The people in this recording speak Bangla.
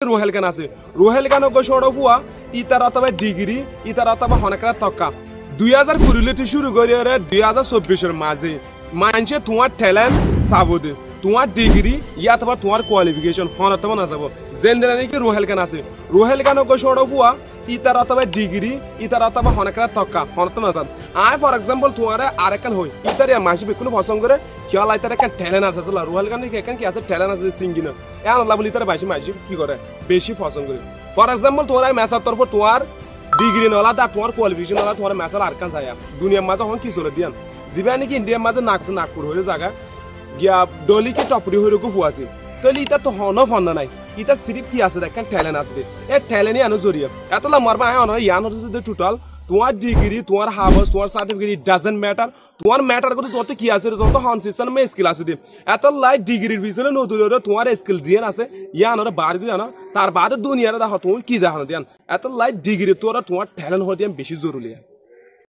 রোহেল গান আছে রোহেল গান গোসড় হুয়া ইতার অথবা ডিগ্রি ইতার অথবা হনকার তক্কা 2020 শুরু করে 2024 মাঝে মানছে তোমার ট্যালেন্ট সাবদে তোমার ডিগ্রি ইয়া অথবা তোমার কোয়ালিফিকেশন হন অথবা না যাব জেনদেলা নাকি রোহেল গান আছে রোহেল গান গোসড় হুয়া ইতার অথবা ডিগ্রি ইতার অথবা হনকার তক্কা হন অথবা না আই ফর এক্সাম্পল তোমার আরেকান হই ইতার মাসি বেকুন পছন্দ করে কিয়াল আইতার একটা ট্যালেন্ট আছে চলা রোহেল গান নাকি এখান কি আছে ট্যালেন্ট আছে সিঙ্গিং এ আল্লাহ বলি তার মাসি কি করে বেশি পছন্দ করে ফর এক্সাম্পল তোমার মেসার তরফ তোমার ডিগ্রি নলা দা তোমার কোয়ালিফিকেশন নলা তোমার মেসাল আরকান যায় দুনিয়ার মাঝে হন কি চলে দিয়ান জিবা নাকি ইন্ডিয়ার মাঝে নাকছে নাগপুর হয়ে জায়গা গিয়া ডলিকে টপরি হয়ে রকু ফুয়াছে তাহলে ইটা তো হন ফন্দ নাই ইটা সিরিপ কি আছে দেখেন ট্যালেন্ট আছে এ ট্যালেন্টই আনো জড়িয়ে এতলা মারবা আয় ইয়ান হচ্ছে টোটাল তোমার ডিগ্রি তোমার হাবস তোমার সার্টিফিকেট ইট ডাজন্ট ম্যাটার তোমার ম্যাটার করে তোতে কি আছে তোর তো হন সিস্টেম মে স্কিল আছে দি এত লাইট ডিগ্রির পিছনে নতুন তোমার স্কিল জিয়ান আছে ইয়ান ওরা বার দিয়ে না তার বাদে দুনিয়ারে দেখো তুমি কি জানো দিয়ান এত লাইট ডিগ্রি তোরা তোমার ট্যালেন্ট হতে বেশি জরুরি